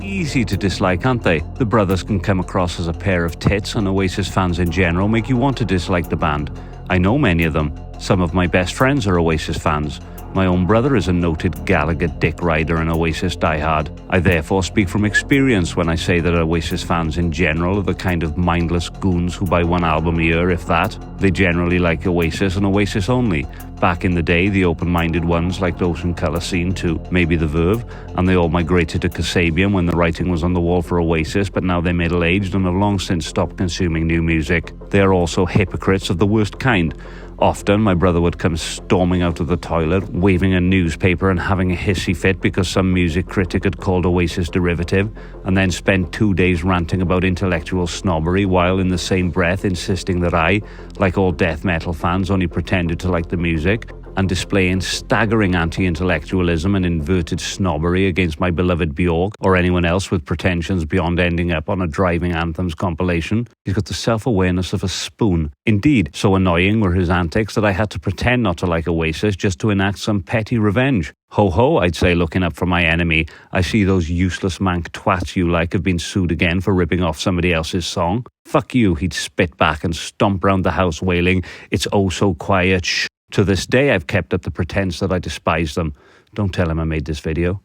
easy to dislike, aren't they? The brothers can come across as a pair of tits, and Oasis fans in general make you want to dislike the band. I know many of them. Some of my best friends are Oasis fans. My own brother is a noted Gallagher dick rider and Oasis diehard. I therefore speak from experience when I say that Oasis fans in general are the kind of mindless goons who buy one album a year, if that. They generally like Oasis and Oasis only. Back in the day, the open-minded ones liked Ocean Colour Scene too, maybe The Verve, and they all migrated to Kasabian when the writing was on the wall for Oasis, but now they're middle-aged and have long since stopped consuming new music. They are also hypocrites of the worst kind. Often, my brother would come storming out of the toilet, waving a newspaper and having a hissy fit because some music critic had called Oasis derivative, and then spend 2 days ranting about intellectual snobbery while in the same breath insisting that I, like all death metal fans, only pretended to like the music, and displaying staggering anti-intellectualism and inverted snobbery against my beloved Bjork or anyone else with pretensions beyond ending up on a Driving Anthems compilation. He's got the self-awareness of a spoon. Indeed, so annoying were his antics that I had to pretend not to like Oasis just to enact some petty revenge. Ho ho, I'd say, looking up for my enemy. I see those useless mank twats you like have been sued again for ripping off somebody else's song. Fuck you, he'd spit back and stomp round the house wailing, "It's oh so quiet, shh." To this day, I've kept up the pretense that I despise them. Don't tell him I made this video.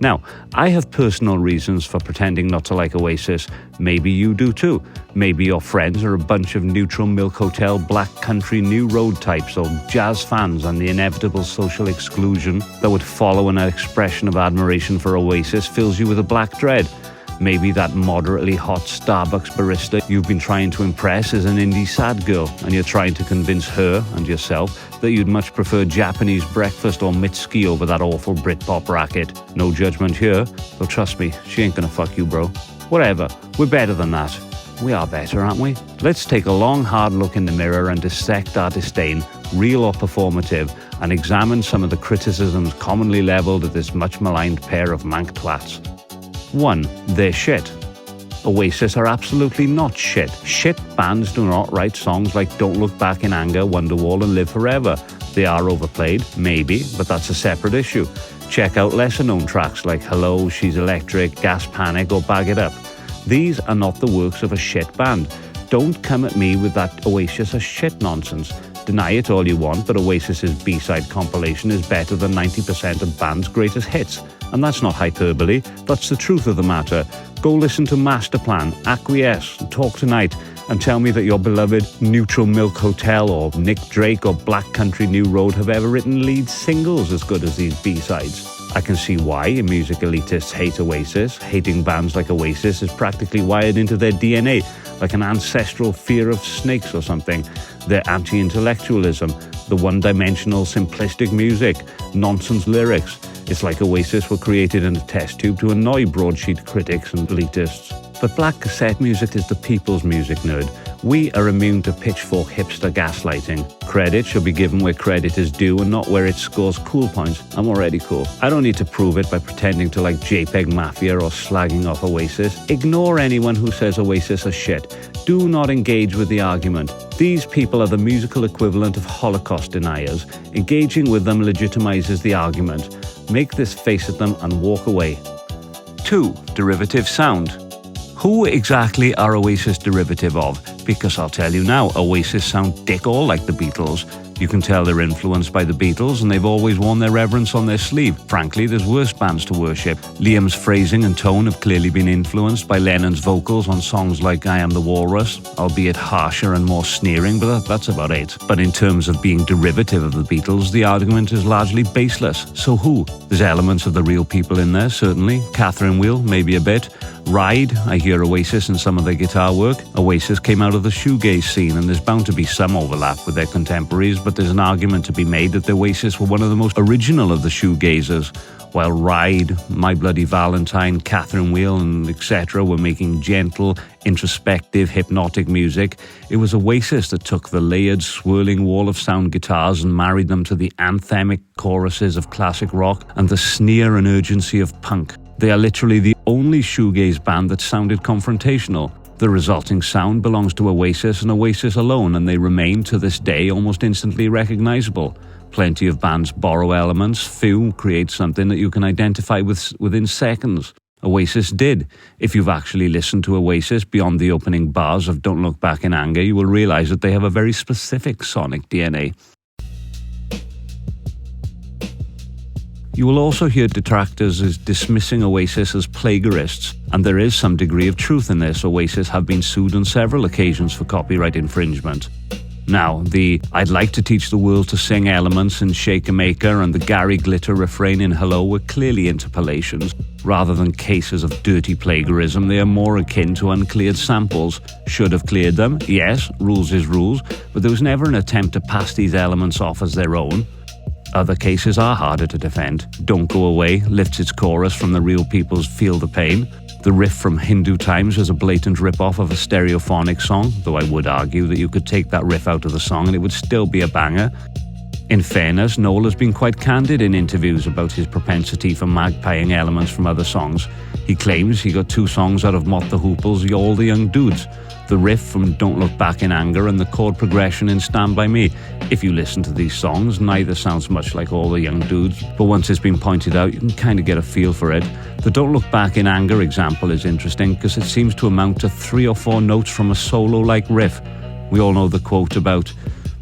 Now, I have personal reasons for pretending not to like Oasis. Maybe you do too. Maybe your friends are a bunch of neutral milk hotel, black country, new road types, or jazz fans, and the inevitable social exclusion that would follow an expression of admiration for Oasis fills you with a black dread. Maybe that moderately hot Starbucks barista you've been trying to impress is an indie sad girl, and you're trying to convince her and yourself that you'd much prefer Japanese breakfast or Mitski over that awful Britpop racket. No judgment here, though trust me, she ain't gonna fuck you, bro. Whatever, we're better than that. We are better, aren't we? Let's take a long, hard look in the mirror and dissect our disdain, real or performative, and examine some of the criticisms commonly levelled at this much maligned pair of mank twats. 1. They're shit. Oasis are absolutely not shit. Shit bands do not write songs like Don't Look Back in Anger, Wonderwall and Live Forever. They are overplayed, maybe, but that's a separate issue. Check out lesser known tracks like Hello, She's Electric, Gas Panic or Bag It Up. These are not the works of a shit band. Don't come at me with that Oasis are shit nonsense. Deny it all you want, but Oasis's B-side compilation is better than 90% of bands' greatest hits. And that's not hyperbole, that's the truth of the matter. Go listen to Masterplan, Acquiesce, Talk Tonight, and tell me that your beloved Neutral Milk Hotel or Nick Drake or Black Country New Road have ever written lead singles as good as these B-sides. I can see why music elitists hate Oasis. Hating bands like Oasis is practically wired into their DNA, like an ancestral fear of snakes or something. Their anti-intellectualism, the one-dimensional simplistic music, nonsense lyrics. It's like Oasis were created in a test tube to annoy broadsheet critics and elitists. But black cassette music is the people's music, nerd. We are immune to pitchfork hipster gaslighting. Credit should be given where credit is due and not where it scores cool points. I'm already cool. I don't need to prove it by pretending to like JPEG Mafia or slagging off Oasis. Ignore anyone who says Oasis are shit. Do not engage with the argument. These people are the musical equivalent of Holocaust deniers. Engaging with them legitimizes the argument. Make this face at them and walk away. 2. Derivative sound. Who exactly are Oasis derivative of? Because I'll tell you now, Oasis sound dick all like the Beatles. You can tell they're influenced by the Beatles and they've always worn their reverence on their sleeve. Frankly, there's worse bands to worship. Liam's phrasing and tone have clearly been influenced by Lennon's vocals on songs like I Am the Walrus, albeit harsher and more sneering, but that's about it. But in terms of being derivative of the Beatles, the argument is largely baseless. So who? There's elements of the real people in there, certainly. Catherine Wheel, maybe a bit. Ride, I hear Oasis in some of their guitar work. Oasis came out of the shoegaze scene and there's bound to be some overlap with their contemporaries, but there's an argument to be made that the Oasis were one of the most original of the shoegazers. While Ride, My Bloody Valentine, Catherine Wheel and etc. were making gentle, introspective, hypnotic music, it was Oasis that took the layered, swirling wall of sound guitars and married them to the anthemic choruses of classic rock and the sneer and urgency of punk. They are literally the only shoegaze band that sounded confrontational. The resulting sound belongs to Oasis and Oasis alone, and they remain to this day almost instantly recognizable. Plenty of bands borrow elements, few create something that you can identify with within seconds. Oasis did. If you've actually listened to Oasis beyond the opening bars of Don't Look Back in Anger, you will realise that they have a very specific sonic DNA. You will also hear detractors as dismissing Oasis as plagiarists, and there is some degree of truth in this. Oasis have been sued on several occasions for copyright infringement. Now, the I'd like to teach the world to sing elements in Shake a Maker and the Gary Glitter refrain in Hello were clearly interpolations. Rather than cases of dirty plagiarism, they are more akin to uncleared samples. Should have cleared them, yes, rules is rules, but there was never an attempt to pass these elements off as their own. Other cases are harder to defend. Don't Go Away lifts its chorus from the Real People's Feel the Pain. The riff from Hindu Times is a blatant rip-off of a stereophonic song, though I would argue that you could take that riff out of the song and it would still be a banger. In fairness, Noel has been quite candid in interviews about his propensity for magpieing elements from other songs. He claims he got 2 songs out of Mott the Hoople's All the Young Dudes, the riff from Don't Look Back in Anger and the chord progression in Stand By Me. If you listen to these songs, neither sounds much like All the Young Dudes, but once it's been pointed out, you can kind of get a feel for it. The Don't Look Back in Anger example is interesting because it seems to amount to 3 or 4 notes from a solo-like riff. We all know the quote about,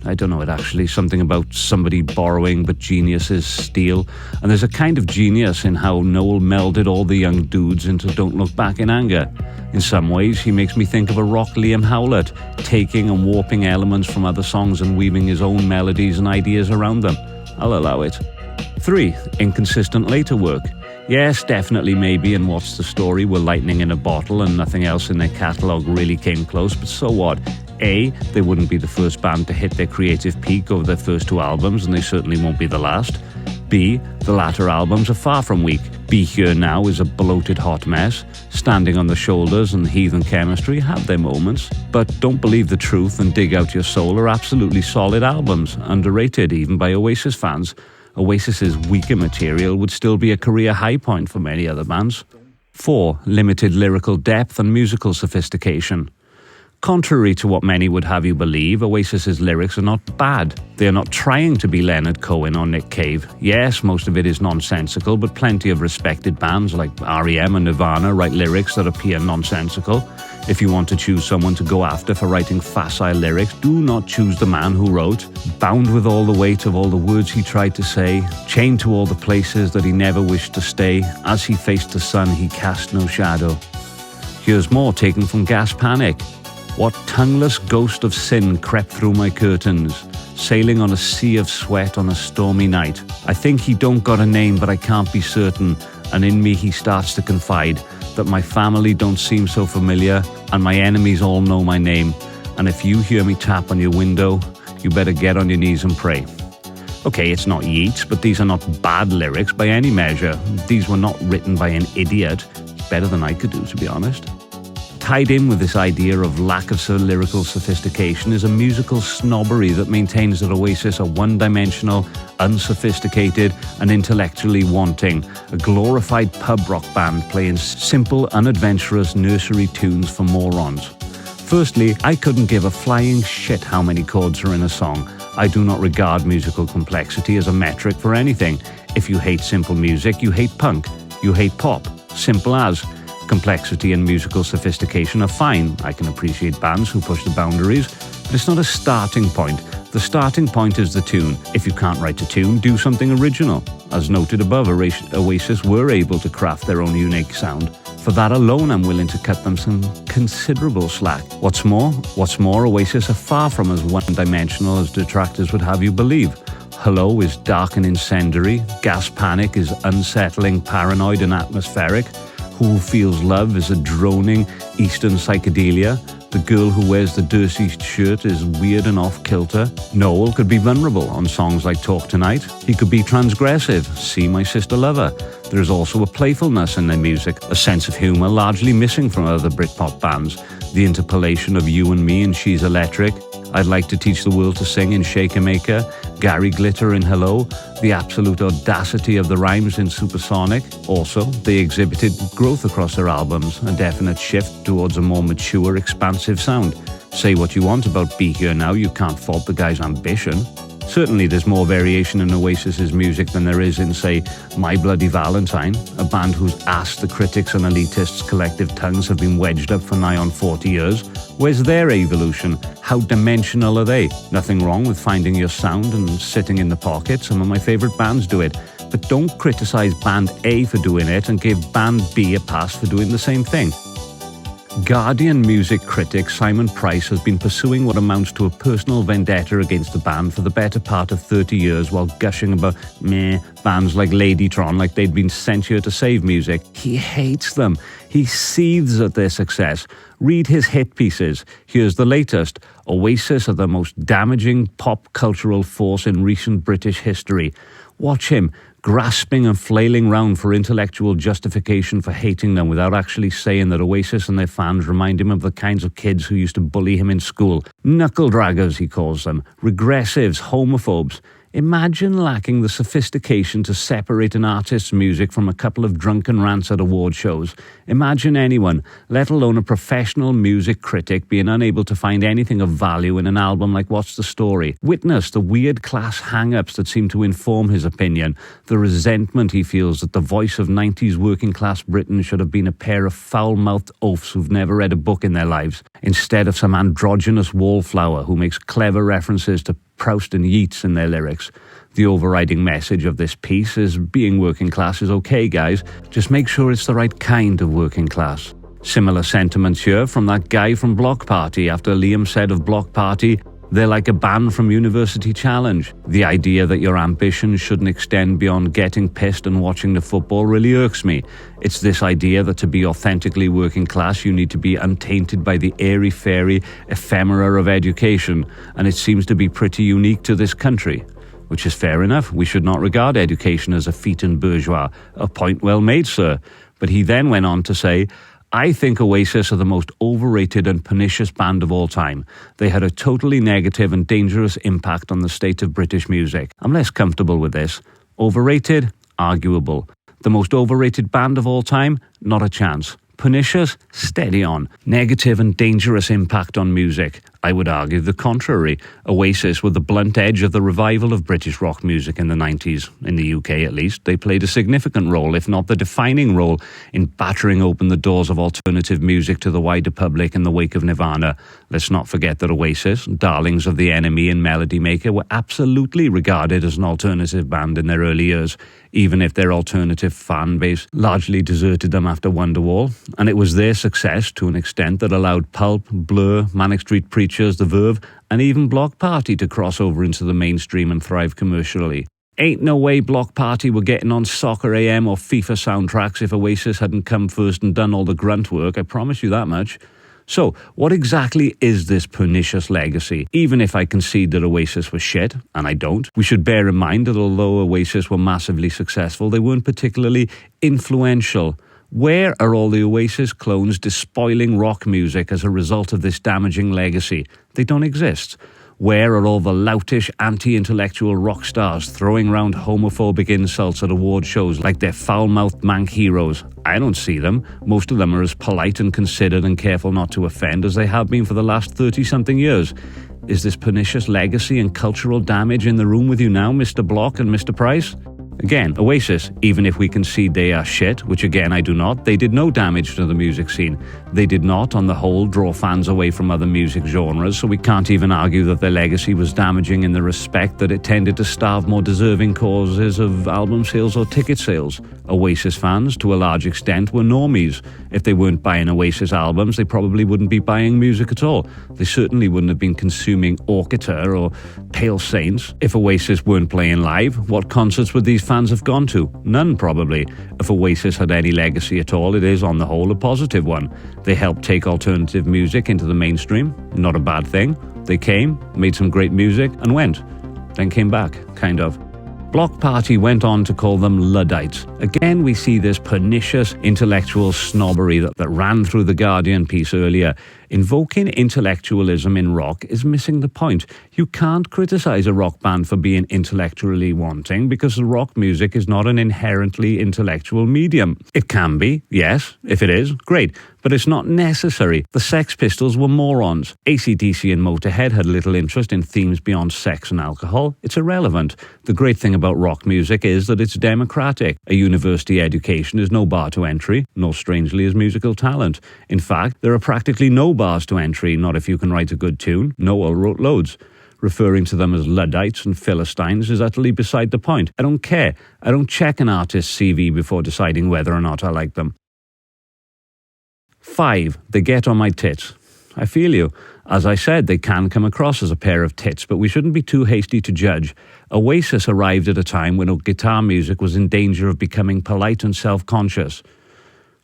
I don't know it actually, something about somebody borrowing but geniuses steal. And there's a kind of genius in how Noel melded All the Young Dudes into Don't Look Back in Anger. In some ways, he makes me think of a rock Liam Howlett, taking and warping elements from other songs and weaving his own melodies and ideas around them. I'll allow it. 3. Inconsistent later work. Yes, definitely maybe in What's the Story were lightning in a bottle and nothing else in their catalogue really came close, but so what? A, they wouldn't be the first band to hit their creative peak over their first 2 albums, and they certainly won't be the last. B, the latter albums are far from weak. Be Here Now is a bloated hot mess. Standing on the Shoulders and Heathen Chemistry have their moments. But Don't Believe the Truth and Dig Out Your Soul are absolutely solid albums, underrated even by Oasis fans. Oasis's weaker material would still be a career high point for many other bands. 4. Limited lyrical depth and musical sophistication. Contrary to what many would have you believe, Oasis's lyrics are not bad. They are not trying to be Leonard Cohen or Nick Cave. Yes, most of it is nonsensical, but plenty of respected bands like R.E.M. and Nirvana write lyrics that appear nonsensical. If you want to choose someone to go after for writing facile lyrics, do not choose the man who wrote, bound with all the weight of all the words he tried to say, chained to all the places that he never wished to stay, as he faced the sun he cast no shadow. Here's more taken from Gas Panic. What tongueless ghost of sin crept through my curtains, sailing on a sea of sweat on a stormy night. I think he don't got a name, but I can't be certain, and in me he starts to confide that my family don't seem so familiar, and my enemies all know my name, and if you hear me tap on your window, you better get on your knees and pray. Okay, it's not Yeats, but these are not bad lyrics by any measure. These were not written by an idiot. It's better than I could do, to be honest. Tied in with this idea of lack of lyrical sophistication is a musical snobbery that maintains that Oasis are one-dimensional, unsophisticated, and intellectually wanting, a glorified pub rock band playing simple, unadventurous nursery tunes for morons. Firstly, I couldn't give a flying shit how many chords are in a song. I do not regard musical complexity as a metric for anything. If you hate simple music, you hate punk. You hate pop. Simple as. Complexity and musical sophistication are fine. I can appreciate bands who push the boundaries, but it's not a starting point. The starting point is the tune. If you can't write a tune, do something original. As noted above, Oasis were able to craft their own unique sound. For that alone, I'm willing to cut them some considerable slack. What's more, Oasis are far from as one-dimensional as detractors would have you believe. Hello is dark and incendiary. Gas Panic is unsettling, paranoid and atmospheric. Who Feels Love is a droning Eastern psychedelia. The girl who wears the dirty shirt is weird and off-kilter. Noel could be vulnerable on songs like Talk Tonight. He could be transgressive, See My Sister Lover. There is also a playfulness in their music, a sense of humour largely missing from other Britpop bands. The interpolation of You and Me in She's Electric. I'd Like to Teach the World to Sing in Shake a Maker. Gary Glitter in Hello. The absolute audacity of the rhymes in Supersonic. Also, they exhibited growth across their albums, a definite shift towards a more mature, expansive sound. Say what you want about Be Here Now, you can't fault the guy's ambition. Certainly there's more variation in Oasis's music than there is in, say, My Bloody Valentine, a band whose ass the critics and elitists' collective tongues have been wedged up for nigh on 40 years. Where's their evolution? How dimensional are they? Nothing wrong with finding your sound and sitting in the pocket. Some of my favourite bands do it. But don't criticise band A for doing it and give band B a pass for doing the same thing. Guardian music critic Simon Price has been pursuing what amounts to a personal vendetta against the band for the better part of 30 years while gushing about bands like Ladytron like they'd been sent here to save music. He hates them. He seethes at their success. Read his hit pieces. Here's the latest. Oasis are the most damaging pop cultural force in recent British history. Watch him grasping and flailing round for intellectual justification for hating them without actually saying that Oasis and their fans remind him of the kinds of kids who used to bully him in school. Knuckle draggers, he calls them. Regressives, homophobes. Imagine lacking the sophistication to separate an artist's music from a couple of drunken rants at award shows. Imagine anyone, let alone a professional music critic, being unable to find anything of value in an album like What's the Story. Witness the weird class hang-ups that seem to inform his opinion, the resentment he feels that the voice of 90s working-class Britain should have been a pair of foul-mouthed oafs who've never read a book in their lives, instead of some androgynous wallflower who makes clever references to Proust and Yeats in their lyrics. The overriding message of this piece is being working class is okay, guys. Just make sure it's the right kind of working class. Similar sentiments here from that guy from Block Party after Liam said of Block Party, they're like a band from University Challenge. The idea that your ambitions shouldn't extend beyond getting pissed and watching the football really irks me. It's this idea that to be authentically working class, you need to be untainted by the airy-fairy ephemera of education, and it seems to be pretty unique to this country. Which is fair enough. We should not regard education as a phaeton bourgeois. A point well made, sir. But he then went on to say, I think Oasis are the most overrated and pernicious band of all time. They had a totally negative and dangerous impact on the state of British music. I'm less comfortable with this. Overrated? Arguable. The most overrated band of all time? Not a chance. Pernicious? Steady on. Negative and dangerous impact on music? I would argue the contrary. Oasis were the blunt edge of the revival of British rock music in the 90s. In the UK at least, they played a significant role, if not the defining role, in battering open the doors of alternative music to the wider public in the wake of Nirvana. Let's not forget that Oasis, darlings of the NME and Melody Maker, were absolutely regarded as an alternative band in their early years, even if their alternative fan base largely deserted them after Wonderwall. And it was their success, to an extent, that allowed Pulp, Blur, Manic Street Preachers, The Verve, and even Block Party to cross over into the mainstream and thrive commercially. Ain't no way Block Party were getting on Soccer AM or FIFA soundtracks if Oasis hadn't come first and done all the grunt work, I promise you that much. So, what exactly is this pernicious legacy? Even if I concede that Oasis was shit, and I don't, we should bear in mind that although Oasis were massively successful, they weren't particularly influential. Where are all the Oasis clones despoiling rock music as a result of this damaging legacy? They don't exist. Where are all the loutish, anti-intellectual rock stars throwing around homophobic insults at award shows like they're foul-mouthed mank heroes? I don't see them. Most of them are as polite and considered and careful not to offend as they have been for the last 30-something years. Is this pernicious legacy and cultural damage in the room with you now, Mr. Block and Mr. Price? Again, Oasis, even if we concede they are shit, which again I do not, they did no damage to the music scene. They did not, on the whole, draw fans away from other music genres, so we can't even argue that their legacy was damaging in the respect that it tended to starve more deserving causes of album sales or ticket sales. Oasis fans, to a large extent, were normies. If they weren't buying Oasis albums, they probably wouldn't be buying music at all. They certainly wouldn't have been consuming Orchestra or Pale Saints. If Oasis weren't playing live, what concerts would these fans have gone to? None, probably. If Oasis had any legacy at all, it is, on the whole, a positive one. They helped take alternative music into the mainstream. Not a bad thing. They came, made some great music, and went. Then came back, kind of. Block Party went on to call them Luddites. Again, we see this pernicious intellectual snobbery that ran through the Guardian piece earlier. Invoking intellectualism in rock is missing the point. You can't criticize a rock band for being intellectually wanting because the rock music is not an inherently intellectual medium. It can be, yes. If it is, great. But it's not necessary. The Sex Pistols were morons. AC/DC and Motorhead had little interest in themes beyond sex and alcohol. It's irrelevant. The great thing about rock music is that it's democratic. A university education is no bar to entry, nor strangely is musical talent. In fact, there are practically no bars to entry, not if you can write a good tune. Noel wrote loads. Referring to them as Luddites and Philistines is utterly beside the point. I don't care. I don't check an artist's CV before deciding whether or not I like them. 5. They get on my tits. I feel you. As I said, they can come across as a pair of tits, but we shouldn't be too hasty to judge. Oasis arrived at a time when guitar music was in danger of becoming polite and self-conscious.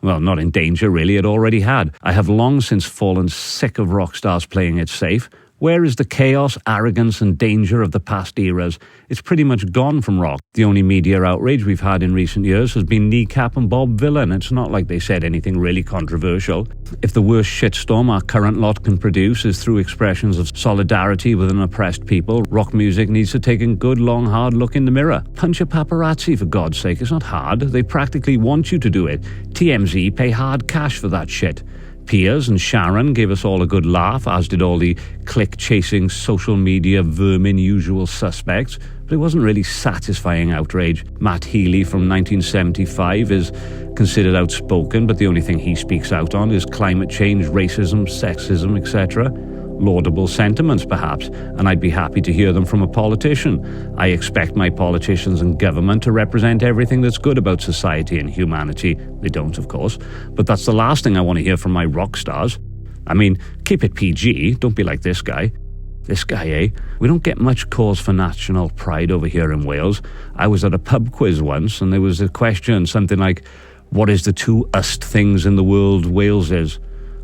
Well, not in danger, really, it already had. I have long since fallen sick of rock stars playing it safe. Where is the chaos, arrogance and danger of the past eras? It's pretty much gone from rock. The only media outrage we've had in recent years has been Kneecap and Bob Vylan. It's not like they said anything really controversial. If the worst shitstorm our current lot can produce is through expressions of solidarity with an oppressed people, rock music needs to take a good, long, hard look in the mirror. Punch a paparazzi, for God's sake. It's not hard. They practically want you to do it. TMZ pay hard cash for that shit. Piers and Sharon gave us all a good laugh, as did all the click-chasing social media vermin usual suspects, but it wasn't really satisfying outrage. Matt Healy from 1975 is considered outspoken, but the only thing he speaks out on is climate change, racism, sexism, etc. Laudable sentiments, perhaps, and I'd be happy to hear them from a politician. I expect my politicians and government to represent everything that's good about society and humanity. They don't, of course, but that's the last thing I want to hear from my rock stars. I mean, keep it PG, don't be like this guy. This guy, eh? We don't get much cause for national pride over here in Wales. I was at a pub quiz once, and there was a question, something like, what is the two ust things in the world Wales is?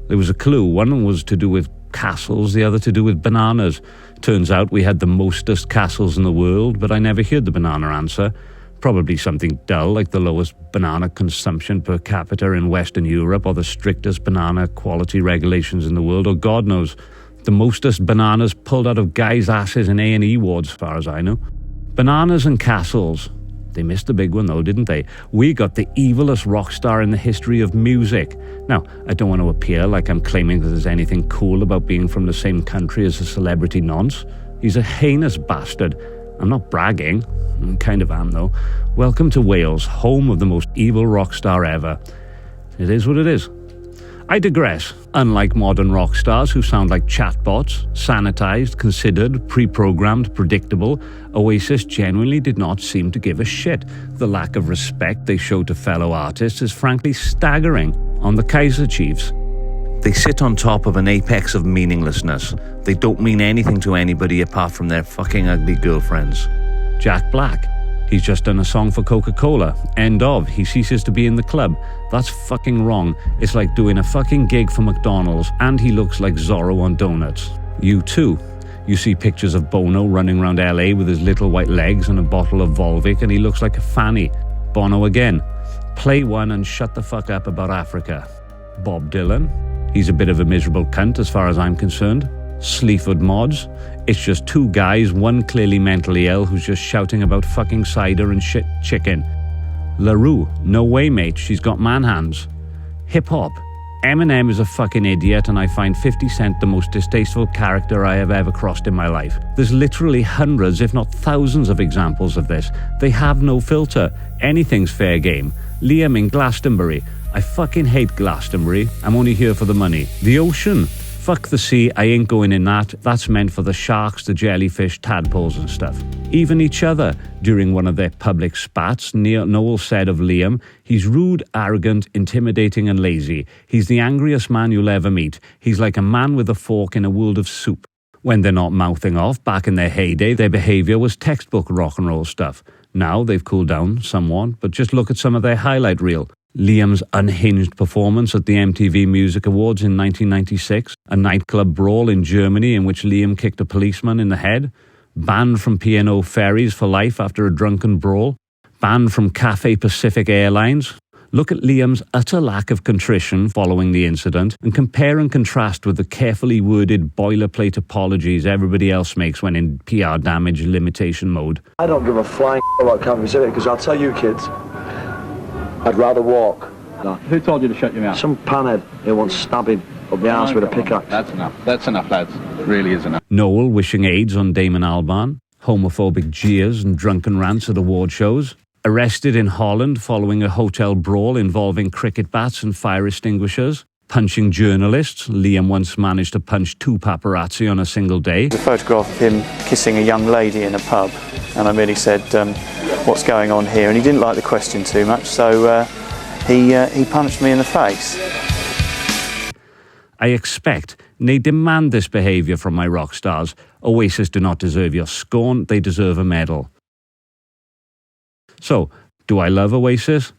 There was a clue. One was to do with castles, the other to do with bananas. Turns out we had the mostest castles in the world, but I never heard the banana answer. Probably something dull, like the lowest banana consumption per capita in Western Europe, or the strictest banana quality regulations in the world, or God knows, the mostest bananas pulled out of guys' asses in A&E wards, as far as I know. Bananas and castles. They missed the big one though, didn't they? We got the evilest rock star in the history of music. Now, I don't want to appear like I'm claiming that there's anything cool about being from the same country as a celebrity nonce. He's a heinous bastard. I'm not bragging. I kind of am though. Welcome to Wales, home of the most evil rock star ever. It is what it is. I digress. Unlike modern rock stars who sound like chatbots, sanitized, considered, pre-programmed, predictable, Oasis genuinely did not seem to give a shit. The lack of respect they show to fellow artists is frankly staggering. On the Kaiser Chiefs, they sit on top of an apex of meaninglessness. They don't mean anything to anybody apart from their fucking ugly girlfriends. Jack Black. He's just done a song for Coca-Cola. End of. He ceases to be in the club. That's fucking wrong. It's like doing a fucking gig for McDonald's and he looks like Zorro on donuts. U2. You see pictures of Bono running around LA with his little white legs and a bottle of Volvic and he looks like a fanny. Bono again. Play one and shut the fuck up about Africa. Bob Dylan. He's a bit of a miserable cunt as far as I'm concerned. Sleaford Mods. It's just two guys, one clearly mentally ill who's just shouting about fucking cider and shit chicken. LaRue. No way, mate. She's got man hands. Hip-hop. Eminem is a fucking idiot and I find 50 Cent the most distasteful character I have ever crossed in my life. There's literally hundreds, if not thousands of examples of this. They have no filter. Anything's fair game. Liam in Glastonbury. I fucking hate Glastonbury. I'm only here for the money. The ocean. Fuck the sea, I ain't going in that. That's meant for the sharks, the jellyfish, tadpoles and stuff. Even each other. During one of their public spats, Noel said of Liam, he's rude, arrogant, intimidating and lazy. He's the angriest man you'll ever meet. He's like a man with a fork in a world of soup. When they're not mouthing off, back in their heyday, their behaviour was textbook rock and roll stuff. Now they've cooled down somewhat, but just look at some of their highlight reel. Liam's unhinged performance at the MTV Music Awards in 1996, a nightclub brawl in Germany in which Liam kicked a policeman in the head, banned from P&O Ferries for life after a drunken brawl, banned from Cathay Pacific Airlines, Look at Liam's utter lack of contrition following the incident and compare and contrast with the carefully worded boilerplate apologies everybody else makes when in PR damage limitation mode. I don't give a flying about Calvin City because I'll tell you kids, I'd rather walk. No. Who told you to shut your mouth? Some panhead who wants stabbing up the arse with a pickaxe. That's enough. That's enough, lads. It really is enough. Noel wishing AIDS on Damon Albarn. Homophobic jeers and drunken rants at award shows. Arrested in Holland following a hotel brawl involving cricket bats and fire extinguishers. Punching journalists. Liam once managed to punch 2 paparazzi on a single day. There's a photograph of him kissing a young lady in a pub, and I merely said, what's going on here? And he didn't like the question too much, so he punched me in the face. I expect, nay demand this behaviour from my rock stars. Oasis do not deserve your scorn, they deserve a medal. So, do I love Oasis?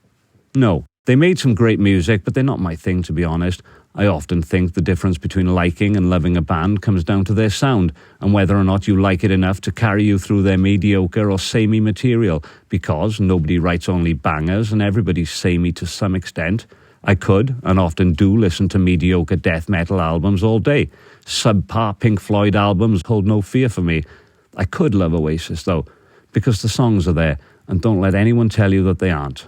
No. They made some great music, but they're not my thing, to be honest. I often think the difference between liking and loving a band comes down to their sound, and whether or not you like it enough to carry you through their mediocre or samey material, because nobody writes only bangers and everybody's samey to some extent. I could, and often do, listen to mediocre death metal albums all day. Subpar Pink Floyd albums hold no fear for me. I could love Oasis, though, because the songs are there, and don't let anyone tell you that they aren't.